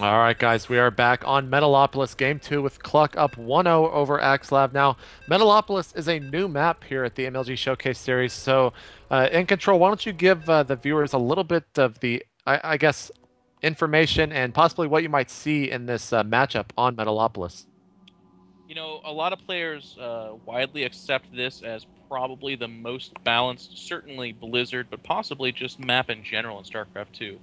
All right, guys, we are back on Metalopolis Game 2 with Cluck up 1-0 over Axslav. Now, Metalopolis is a new map here at the MLG Showcase Series, so in control, why don't you give the viewers a little bit of the, I guess, information and possibly what you might see in this matchup on Metalopolis. You know, a lot of players widely accept this as probably the most balanced, certainly Blizzard, but possibly just map in general in StarCraft 2.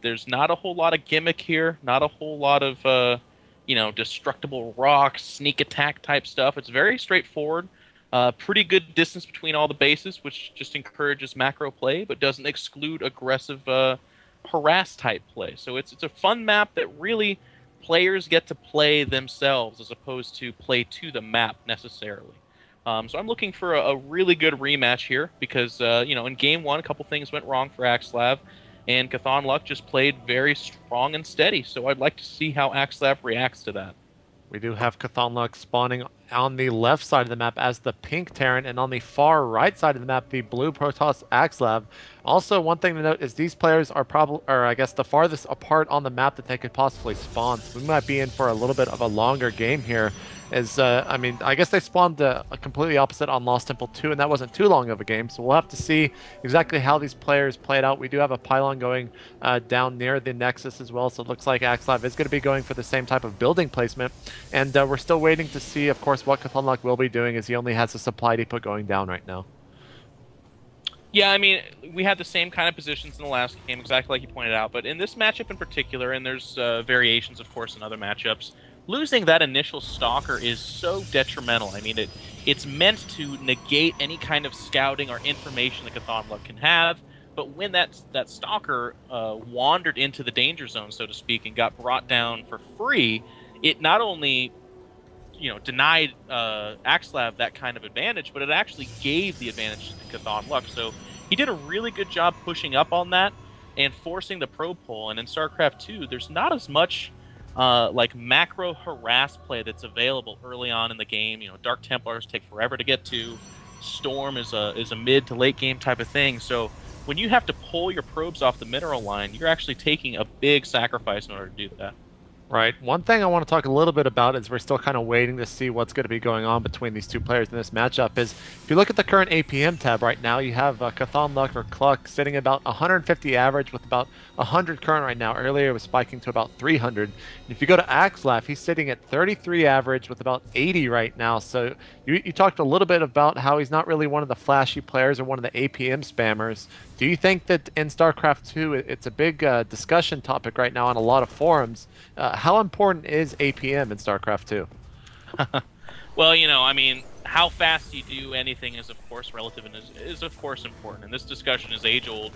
There's not a whole lot of gimmick here, not a whole lot of, destructible rocks, sneak attack type stuff. It's very straightforward. Pretty good distance between all the bases, which just encourages macro play, but doesn't exclude aggressive harass type play. So it's a fun map that really players get to play themselves as opposed to play to the map necessarily. So I'm looking for a really good rematch here because, in Game 1, a couple things went wrong for Axslav, and CauthonLuck just played very strong and steady. So I'd like to see how Axslav reacts to that. We do have CauthonLuck spawning on the left side of the map as the pink Terran, and on the far right side of the map, the blue Protoss Axslav. Also, one thing to note is these players are probably, or I guess, the farthest apart on the map that they could possibly spawn. So we might be in for a little bit of a longer game here. I guess they spawned completely opposite on Lost Temple 2, and that wasn't too long of a game. So we'll have to see exactly how these players played out. We do have a pylon going down near the Nexus as well, so it looks like Axslav is going to be going for the same type of building placement. And we're still waiting to see, of course, what CauthonLuck will be doing, as he only has a supply depot going down right now. Yeah, I mean, we had the same kind of positions in the last game, exactly like you pointed out. But in this matchup in particular, and there's variations, of course, in other matchups, losing that initial Stalker is so detrimental. I mean, it's meant to negate any kind of scouting or information that CauthonLuck can have. But when that Stalker wandered into the danger zone, so to speak, and got brought down for free, it not only denied Axslav that kind of advantage, but it actually gave the advantage to CauthonLuck. So he did a really good job pushing up on that and forcing the probe pull. And in StarCraft 2, there's not as much like macro harass play that's available early on in the game. Dark Templars take forever to get to. Storm is a mid to late game type of thing. So when you have to pull your probes off the mineral line, you're actually taking a big sacrifice in order to do that. Right. One thing I want to talk a little bit about is we're still kind of waiting to see what's going to be going on between these two players in this matchup is if you look at the current APM tab right now, you have CauthonLuck or Cluck sitting about 150 average with about 100 current right now. Earlier it was spiking to about 300. And if you go to Axslav, he's sitting at 33 average with about 80 right now. So you talked a little bit about how he's not really one of the flashy players or one of the APM spammers. Do you think that in StarCraft 2 it's a big discussion topic right now on a lot of forums? How important is APM in StarCraft 2? Well, I mean, how fast you do anything is, of course, relative and is of course, important. And this discussion is age-old.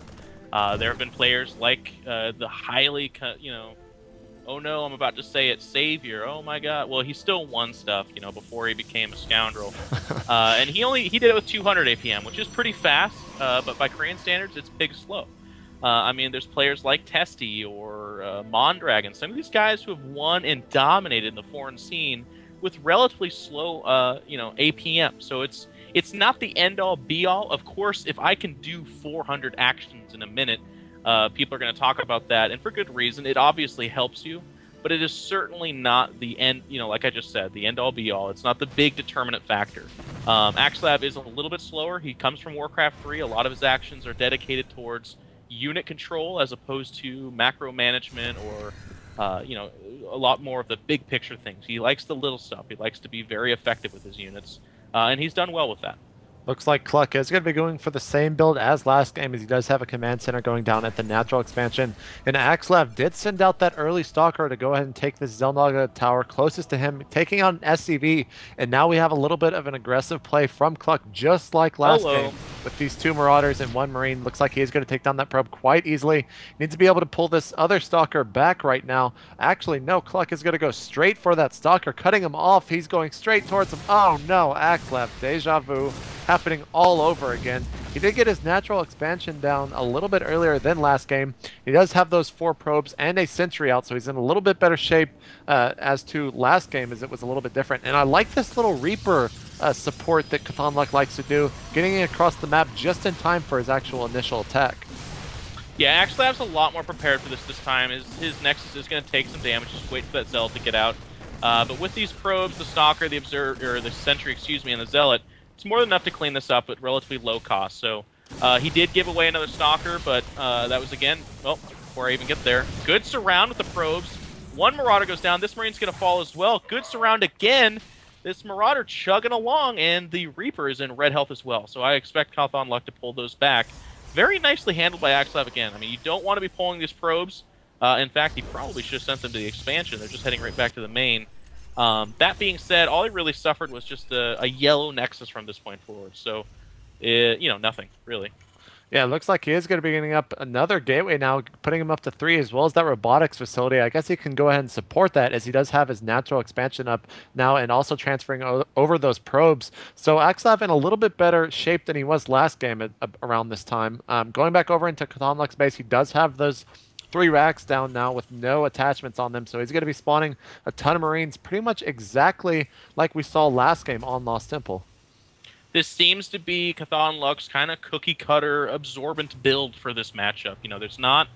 There have been players like the highly, oh no, I'm about to say it, Savior. Oh my god. Well, he still won stuff, before he became a scoundrel. And he did it with 200 APM, which is pretty fast, but by Korean standards, it's big slow. I mean, there's players like Testy or Mondragon, some of these guys who have won and dominated in the foreign scene with relatively slow, APM. So it's not the end-all, be-all. Of course, if I can do 400 actions in a minute, people are going to talk about that, and for good reason. It obviously helps you, but it is certainly not the end, like I just said, the end-all, be-all. It's not the big determinant factor. Axslav is a little bit slower. He comes from Warcraft 3. A lot of his actions are dedicated towards unit control as opposed to macro management or, a lot more of the big picture things. He likes the little stuff. He likes to be very effective with his units, and he's done well with that. Looks like Cluck is going to be going for the same build as last game, as he does have a command center going down at the natural expansion. And Axslav did send out that early Stalker to go ahead and take this Xel'Naga tower closest to him, taking out an SCV. And now we have a little bit of an aggressive play from Cluck, just like last game, with these two Marauders and one Marine. Looks like he is going to take down that probe quite easily. Needs to be able to pull this other Stalker back right now. Actually, no, Cluck is going to go straight for that Stalker, cutting him off. He's going straight towards him. Oh no, Axslav, deja vu happening all over again. He did get his natural expansion down a little bit earlier than last game. He does have those 4 probes and a sentry out, so he's in a little bit better shape as to last game, as it was a little bit different. And I like this little Reaper support that CauthonLuck likes to do, getting it across the map just in time for his actual initial attack. Yeah, Axslav's a lot more prepared for this time. His Nexus is going to take some damage. Just wait for that Zealot to get out. But with these probes, the Stalker, the Observer, or the Sentry, excuse me, and the Zealot, it's more than enough to clean this up at relatively low cost. So he did give away another Stalker, but that was, again, well, before I even get there, good surround with the probes. One Marauder goes down. This Marine's going to fall as well. Good surround again. This Marauder chugging along, and the Reaper is in red health as well. So I expect CauthonLuck to pull those back. Very nicely handled by Axslav again. I mean, you don't want to be pulling these probes. In fact, he probably should have sent them to the expansion. They're just heading right back to the main. That being said, all he really suffered was just a yellow Nexus from this point forward. So, you know, nothing, really. Yeah, it looks like he is going to be getting up another gateway now, putting him up to 3, as well as that robotics facility. I guess he can go ahead and support that, as he does have his natural expansion up now and also transferring over those probes. So Axslav in a little bit better shape than he was last game around this time. Going back over into CauthonLuck's base, he does have those 3 racks down now with no attachments on them. So he's going to be spawning a ton of Marines pretty much exactly like we saw last game on Lost Temple. This seems to be CauthonLuck's kind of cookie-cutter, absorbent build for this matchup. You know, there's not...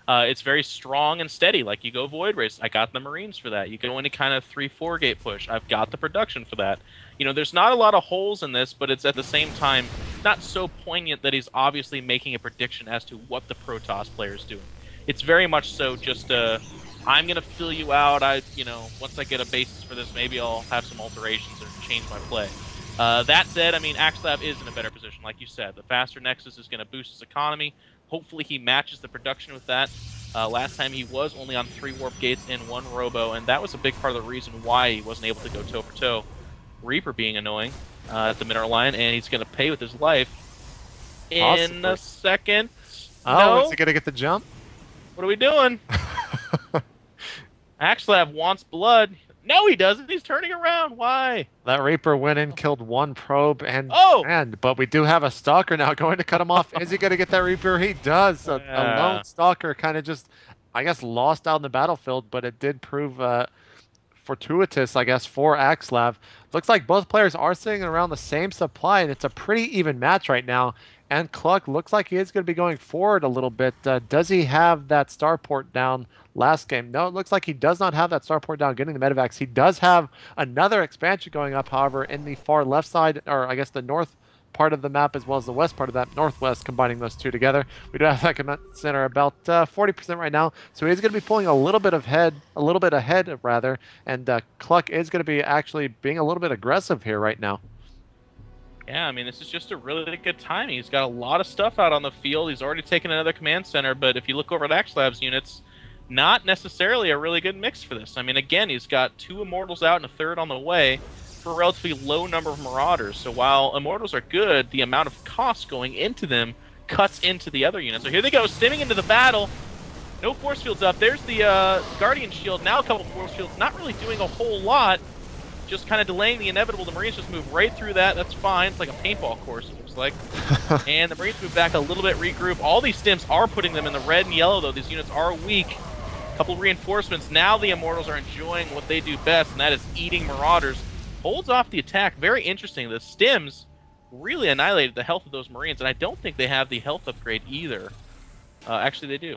it's very strong and steady. Like, you go Void Race, I got the Marines for that. You go any kind of 3-4 gate push, I've got the production for that. You know, there's not a lot of holes in this, but it's at the same time not so poignant that he's obviously making a prediction as to what the Protoss player is doing. It's very much so just I'm going to fill you out. You know, once I get a basis for this, maybe I'll have some alterations or change my play. That said, I mean, Axslav is in a better position, like you said. The faster Nexus is going to boost his economy. Hopefully he matches the production with that. Last time he was only on 3 warp gates and 1 robo, and that was a big part of the reason why he wasn't able to go toe-for-toe. Reaper being annoying at the mineral line, and he's going to pay with his life in a second. Oh, no? Is he going to get the jump? What are we doing? Axslav wants blood. No, he doesn't. He's turning around. Why? That Reaper went in, killed 1 probe, and but we do have a Stalker now going to cut him off. Is he going to get that Reaper? He does. A lone Stalker kind of just, I guess, lost out in the battlefield, but it did prove fortuitous, I guess, for Axslav. Looks like both players are sitting around the same supply, and it's a pretty even match right now. And Cluck looks like he is going to be going forward a little bit. Does he have that starport down last game? No, it looks like he does not have that starport down, getting the medevacs. He does have another expansion going up, however, in the far left side, or I guess the north part of the map as well as the west part of that, northwest, combining those two together. We do have that command center about 40% right now, so he's going to be pulling a little bit ahead, and Cluck is going to be actually being a little bit aggressive here right now. Yeah, I mean, this is just a really good timing. He's got a lot of stuff out on the field. He's already taken another command center, but if you look over at Axslav's units, not necessarily a really good mix for this. I mean, again, he's got 2 Immortals out and a 3rd on the way for a relatively low number of Marauders. So while Immortals are good, the amount of cost going into them cuts into the other units. So here they go, stimming into the battle. No force fields up. There's the Guardian Shield. Now a couple force fields, not really doing a whole lot. Just kind of delaying the inevitable. The Marines just move right through that. That's fine. It's like a paintball course, it looks like. And the Marines move back a little bit, regroup. All these stims are putting them in the red and yellow, though. These units are weak. A couple reinforcements. Now the Immortals are enjoying what they do best, and that is eating Marauders. Holds off the attack. Very interesting. The stims really annihilated the health of those Marines, and I don't think they have the health upgrade either. Actually, they do.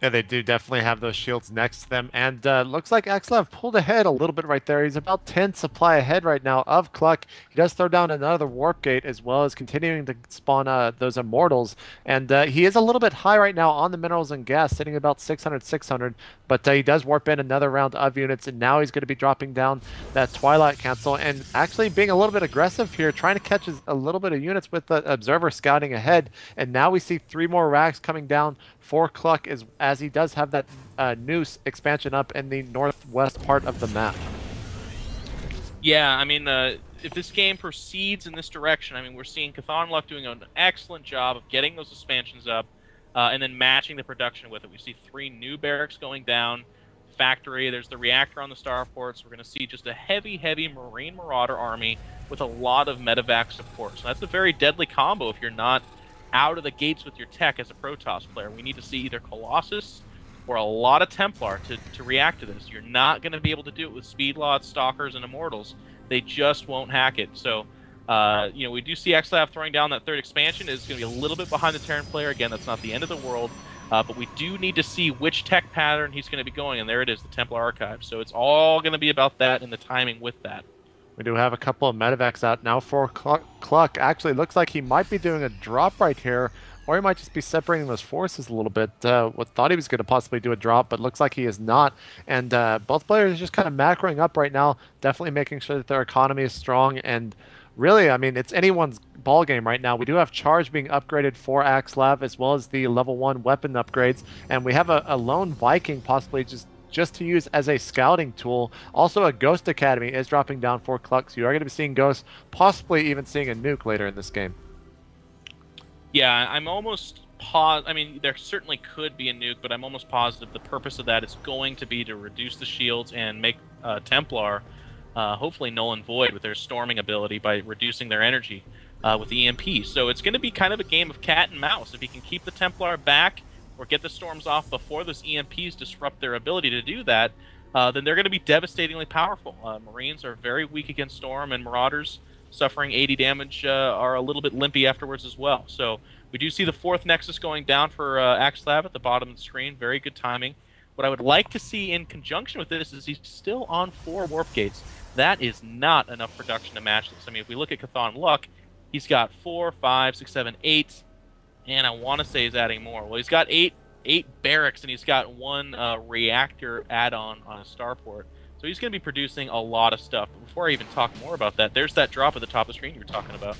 Yeah, they do definitely have those shields next to them. And looks like Axslav pulled ahead a little bit right there. He's about 10 supply ahead right now of Cluck. He does throw down another warp gate as well as continuing to spawn those Immortals. And he is a little bit high right now on the minerals and gas, sitting about 600. But he does warp in another round of units, and now he's going to be dropping down that Twilight Cancel and actually being a little bit aggressive here, trying to catch a little bit of units with the Observer scouting ahead. And now we see 3 more racks coming down for Cluck as he does have that Noose expansion up in the northwest part of the map. Yeah, I mean, if this game proceeds in this direction, I mean, we're seeing CauthonLuck doing an excellent job of getting those expansions up and then matching the production with it. We see 3 new barracks going down, factory, there's the reactor on the starports. We're going to see just a heavy Marine Marauder army with a lot of medevac support. So that's a very deadly combo if you're not out of the gates with your tech as a Protoss player. We need to see either Colossus or a lot of Templar to react to this. You're not going to be able to do it with Speedlots, Stalkers, and Immortals. They just won't hack it. So You know, we do see Axslav throwing down that third expansion. It's going to be a little bit behind the Terran player. Again, that's not the end of the world. But we do need to see which tech pattern he's going to be going, and there it is, the Templar Archive. So it's all going to be about that and the timing with that. We do have a couple of medevacs out now for Cluck. Actually, looks like he might be doing a drop right here, or he might just be separating those forces a little bit. Thought he was going to possibly do a drop, but looks like he is not. And both players are just kind of macroing up right now, definitely making sure that their economy is strong. And really, I mean, it's anyone's ball game right now. We do have Charge being upgraded for Axslav, as well as the level 1 weapon upgrades. And we have a lone Viking possibly just to use as a scouting tool. Also, a Ghost Academy is dropping down for Cluck, so you are going to be seeing Ghosts, possibly even seeing a nuke later in this game. Yeah, I'm almost I mean, there certainly could be a nuke, but I'm almost positive the purpose of that is going to be to reduce the shields and make Templar hopefully null and void with their storming ability by reducing their energy with the EMP. So it's going to be kind of a game of cat and mouse. If he can keep the Templar back or get the storms off before those EMPs disrupt their ability to do that, then they're going to be devastatingly powerful. Marines are very weak against Storm, and Marauders, suffering 80 damage, are a little bit limpy afterwards as well. So we do see the 4th Nexus going down for Axslav at the bottom of the screen. Very good timing. What I would like to see in conjunction with this is he's still on 4 Warp Gates. That is not enough production to match this. I mean, if we look at CauthonLuck, he's got 4, 5, 6, 7, 8, and I want to say he's adding more. Well, he's got 8 barracks, and he's got 1 reactor add-on on his starport. So he's going to be producing a lot of stuff. But before I even talk more about that, there's that drop at the top of the screen you were talking about.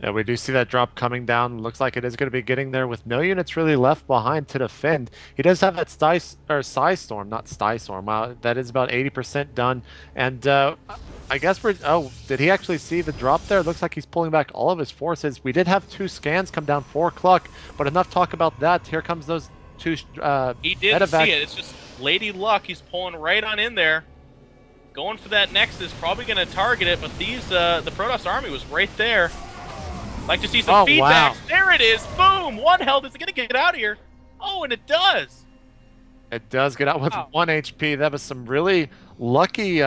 Yeah, we do see that drop coming down. Looks like it is going to be getting there with no units really left behind to defend. He does have that Psy Storm, not Sty Storm. That is about 80% done. And I guess we're... Oh, did he actually see the drop there? Looks like he's pulling back all of his forces. We did have 2 scans come down for Cluck, but enough talk about that. Here comes those 2 He didn't see it. It's just Lady Luck. He's pulling right on in there. Going for that Nexus. Probably going to target it, but these the Protoss army was right there. Like to see some feedbacks. Wow. There it is. Boom. 1 health. Is it going to get out of here? Oh, and it does. It does get out with 1 HP. That was some really lucky...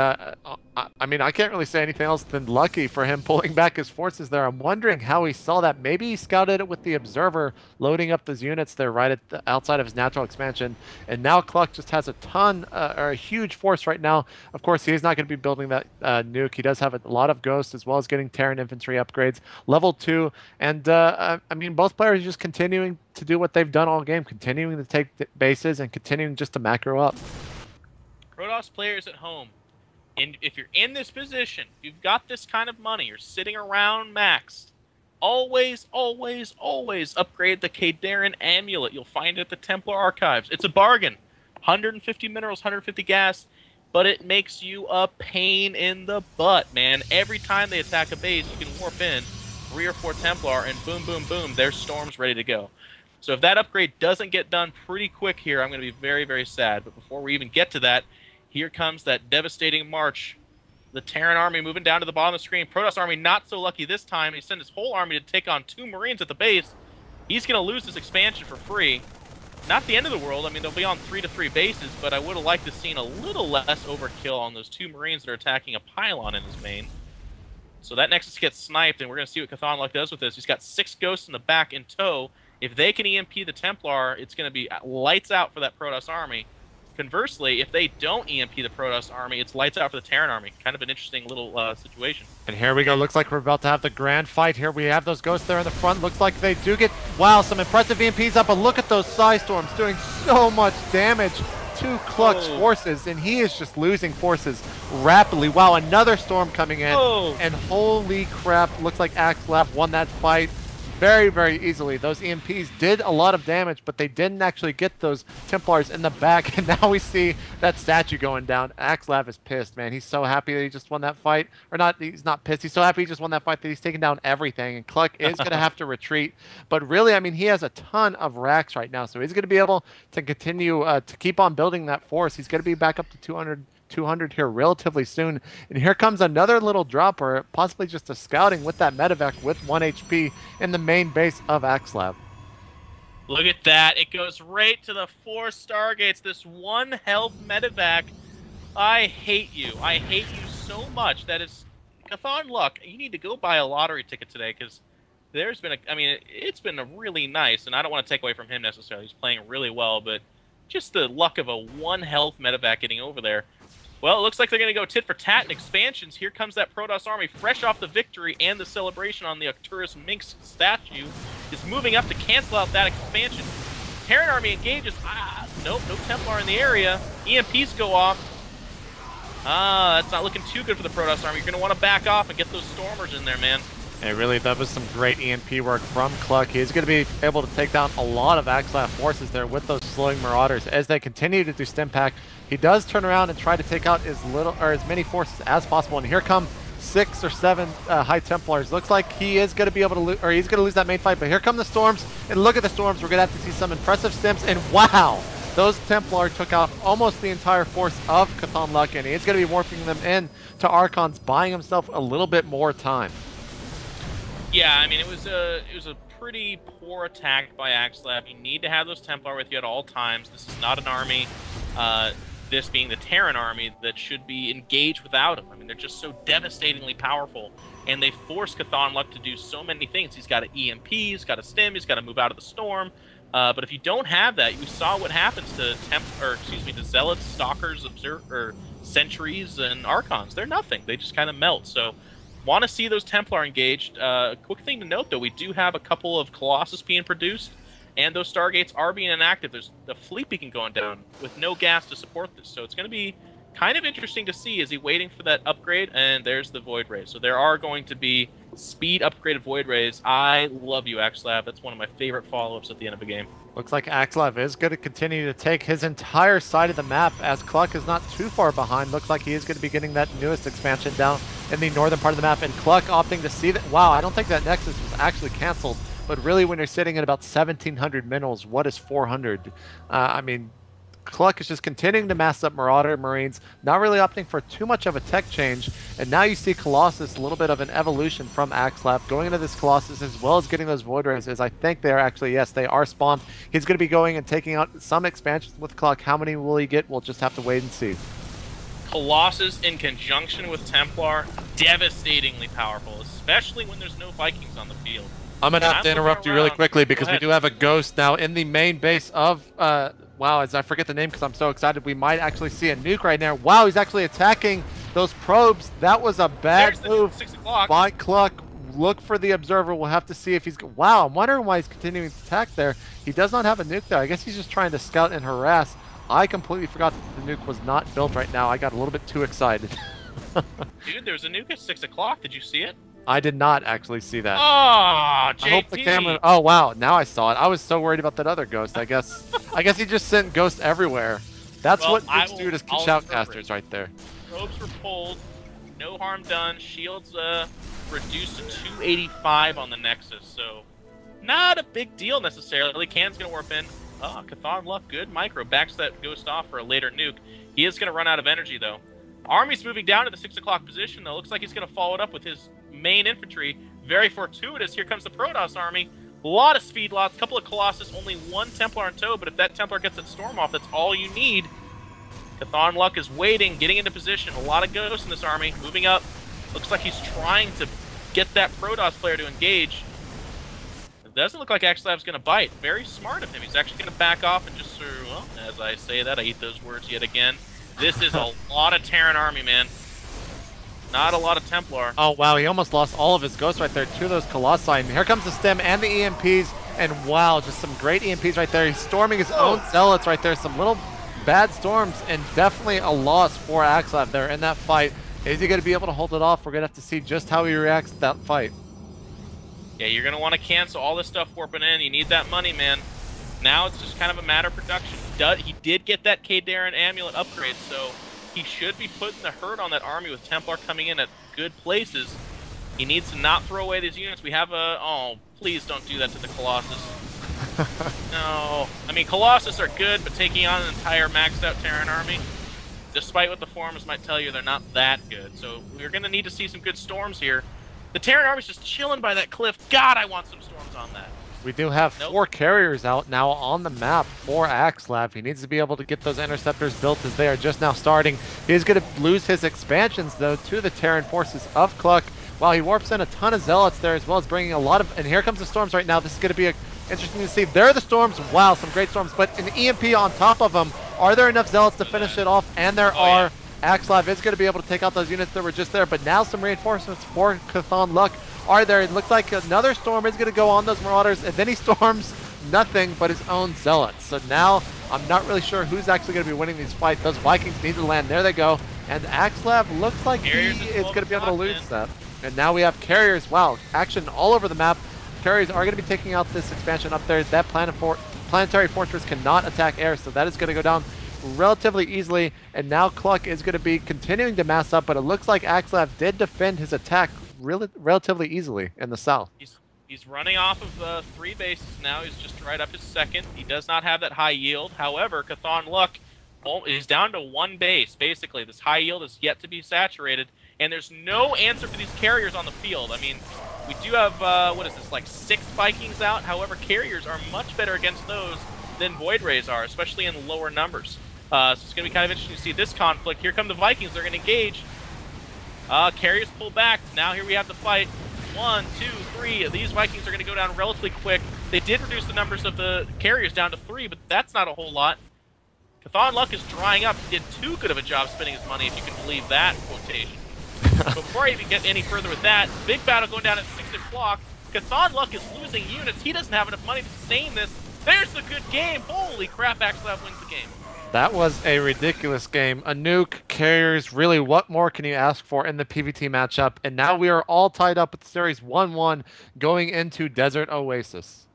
I mean, I can't really say anything else than lucky for him pulling back his forces there. I'm wondering how he saw that. Maybe he scouted it with the Observer, loading up those units there right at outside of his natural expansion. And now Cluck just has a ton, or a huge force right now. Of course, he's not going to be building that nuke. He does have a lot of Ghosts, as well as getting Terran infantry upgrades. Level 2. And, I mean, both players are just continuing to do what they've done all game, continuing to take bases and continuing just to macro up. Protoss players at home, and if you're in this position, you've got this kind of money, you're sitting around maxed, always, always, always upgrade the Kadarin Amulet. You'll find it at the Templar Archives. It's a bargain. 150 minerals, 150 gas, but it makes you a pain in the butt, man. Every time they attack a base, you can warp in 3 or 4 Templar, and boom, boom, boom, there's Storms ready to go. So if that upgrade doesn't get done pretty quick here, I'm going to be very, very sad. But before we even get to that, here comes that devastating march. The Terran army moving down to the bottom of the screen. Protoss army not so lucky this time. He sent his whole army to take on 2 Marines at the base. He's going to lose this expansion for free. Not the end of the world. I mean, they'll be on 3-3 bases, but I would have liked to have seen a little less overkill on those 2 Marines that are attacking a pylon in his main. So that Nexus gets sniped, and we're going to see what CauthonLuck does with this. He's got 6 Ghosts in the back in tow. If they can EMP the Templar, it's going to be lights out for that Protoss army. Conversely, if they don't EMP the Protoss army, it's lights out for the Terran army. Kind of an interesting little situation. And here we go. Looks like we're about to have the grand fight here. We have those Ghosts there in the front. Looks like they do get, wow, some impressive EMPs up. But look at those Psy Storms doing so much damage to Cluck's forces. And he is just losing forces rapidly. Wow, another Storm coming in. And holy crap, looks like Axslav won that fight very, very easily. Those EMPs did a lot of damage, but they didn't actually get those Templars in the back. And now we see that statue going down. Axslav is pissed, man. He's so happy that he just won that fight. Or not, he's not pissed. He's so happy he just won that fight that he's taking down everything. And Cluck is going to have to retreat. But really, I mean, he has a ton of racks right now. So he's going to be able to continue to keep on building that force. He's going to be back up to 200 here relatively soon. And here comes another little drop, or possibly just a scouting with that medevac with 1 HP in the main base of Axslav. Look at that. It goes right to the 4 Stargates. This 1 health medevac. I hate you. I hate you so much. That is CauthonLuck, you need to go buy a lottery ticket today because there's been I mean, it's been a really nice, and I don't want to take away from him necessarily. He's playing really well, but just the luck of a 1 health medevac getting over there. Well, it looks like they're going to go tit for tat in expansions. Here comes that Protoss army, fresh off the victory and the celebration on the Arcturus Minx statue, is moving up to cancel out that expansion. Terran army engages. Nope, no Templar in the area. EMPs go off. That's not looking too good for the Protoss army. You're going to want to back off and get those Stormers in there, man. Hey, really, that was some great EMP work from Cluck. He's going to be able to take down a lot of Axslav forces there with those slowing Marauders. As they continue to do stim pack, he does turn around and try to take out as many forces as possible. And here come 6 or 7 High Templars. Looks like he is going to be able to he's going to lose that main fight. But here come the Storms, and look at the Storms. We're going to have to see some impressive stims. And wow, those Templar took out almost the entire force of CauthonLuck, and he's going to be morphing them in to Archons, buying himself a little bit more time. Yeah, I mean, it was a pretty poor attack by Axslav. You need to have those Templar with you at all times. This is not an army, this being the Terran army, that should be engaged without them. I mean, they're just so devastatingly powerful, and they force CauthonLuck to do so many things. He's got an EMP, he's got a stim, he's got to move out of the storm. But if you don't have that, you saw what happens to the Zealots, Stalkers, Sentries, and Archons. They're nothing. They just kind of melt. So, want to see those Templar engaged. Quick thing to note, though, we do have a couple of Colossus being produced, and those Stargates are being inactive. There's a fleet beacon going down with no gas to support this. So it's going to be kind of interesting to see. Is he waiting for that upgrade? And there's the Void Rays. So there are going to be speed upgraded Void Rays. I love you, Axslav. That's one of my favorite follow-ups at the end of a game. Looks like Axslav is going to continue to take his entire side of the map, as Cluck is not too far behind. Looks like he is going to be getting that newest expansion down in the northern part of the map, and Cluck opting to see that. Wow, I don't think that Nexus was actually canceled, but really when you're sitting at about 1,700 minerals, what is 400? I mean, Cluck is just continuing to mass up Marauder Marines, not really opting for too much of a tech change, and now you see Colossus, a little bit of an evolution from Axslav, going into this Colossus as well as getting those Void Rays, as I think they are actually, yes, they are spawned. He's going to be going and taking out some expansions with Cluck. How many will he get? We'll just have to wait and see. Colossus in conjunction with Templar, devastatingly powerful, especially when there's no Vikings on the field. I'm going to have to interrupt you really quickly because we do have a Ghost now in the main base of... wow, as I forget the name because I'm so excited, we might actually see a nuke right now. Wow, he's actually attacking those probes. That was a bad move by Cluck. Look for the Observer. We'll have to see if he's... Wow, I'm wondering why he's continuing to attack there. He does not have a nuke there. I guess he's just trying to scout and harass. I completely forgot that the nuke was not built right now. I got a little bit too excited. Dude, there was a nuke at 6 o'clock. Did you see it? I did not actually see that. Oh, JT. I hope the camera... Oh, wow. Now I saw it. I was so worried about that other Ghost. I guess he just sent Ghosts everywhere. That's what nukes do to shoutcasters right there. Probes were pulled. No harm done. Shields reduced to 285 on the Nexus. So, not a big deal necessarily. Can's going to warp in. Oh, CauthonLuck, good. Micro backs that Ghost off for a later nuke. He is going to run out of energy, though. Army's moving down to the 6 o'clock position, though. Looks like he's going to follow it up with his main infantry. Very fortuitous. Here comes the Protoss army. A lot of speed lots, couple of Colossus, only 1 Templar in tow, but if that Templar gets that Storm off, that's all you need. CauthonLuck is waiting, getting into position. A lot of Ghosts in this army. Moving up. Looks like he's trying to get that Protoss player to engage. It doesn't look like Axslav's going to bite. Very smart of him. He's actually going to back off and just, well, as I say that, I eat those words yet again. This is a lot of Terran army, man. Not a lot of Templar. Oh, wow. He almost lost all of his Ghosts right there to those Colossi. And here comes the Stem and the EMPs. And wow, just some great EMPs right there. He's storming his own Zealots right there. Some little bad storms and definitely a loss for Axslav there in that fight. Is he going to be able to hold it off? We're going to have to see just how he reacts to that fight. Yeah, you're going to want to cancel all this stuff warping in. You need that money, man. Now it's just kind of a matter of production. He did get that Kadarin amulet upgrade, so he should be putting the hurt on that army with Templar coming in at good places. He needs to not throw away these units. We have a... Oh, please don't do that to the Colossus. No. I mean, Colossus are good, but taking on an entire maxed-out Terran army, despite what the forums might tell you, they're not that good. So we're going to need to see some good storms here. The Terran army's just chilling by that cliff. God, I want some storms on that. We do have Nope. 4 carriers out now on the map for Axslav. He needs to be able to get those interceptors built as they are just now starting. He's going to lose his expansions, though, to the Terran forces of Cluck, while he warps in a ton of Zealots there, as well as bringing a lot of... And here comes the Storms right now. This is going to be interesting to see. There are the Storms. Wow, some great Storms. But an EMP on top of them. Are there enough Zealots to finish it off? And there are. Yeah. Axslav is going to be able to take out those units that were just there. But now some reinforcements for CauthonLuck are there. It looks like another storm is going to go on those Marauders, and then he storms nothing but his own Zealots. So now I'm not really sure who's actually going to be winning these fights. Those Vikings need to land. There they go. And Axslav looks like he is going to be able to lose that. And now we have carriers. Wow, action all over the map. Carriers are going to be taking out this expansion up there. That planetary fortress cannot attack air, so that is going to go down relatively easily. And now Cluck is going to be continuing to mass up, but it looks like Axslav did defend his attack relatively easily in the south. He's running off of 3 bases now. He's just right up his second. He does not have that high yield. However, CauthonLuck is down to 1 base, basically. This high yield is yet to be saturated, and there's no answer for these carriers on the field. I mean, we do have, what is this, like 6 Vikings out? However, carriers are much better against those than Void Rays are, especially in lower numbers. So it's going to be kind of interesting to see this conflict. Here come the Vikings. They're going to engage. Carriers pull back. Now here we have the fight. 1, 2, 3. These Vikings are going to go down relatively quick. They did reduce the numbers of the carriers down to 3, but that's not a whole lot. CauthonLuck is drying up. He did too good of a job spending his money, if you can believe that quotation. Before I even get any further with that, big battle going down at 6 o'clock. CauthonLuck is losing units. He doesn't have enough money to sustain this. There's the good game. Holy crap, Axslav wins the game. That was a ridiculous game. A nuke, carriers, really what more can you ask for in the PvT matchup? And now we are all tied up with series 1-1 going into Desert Oasis.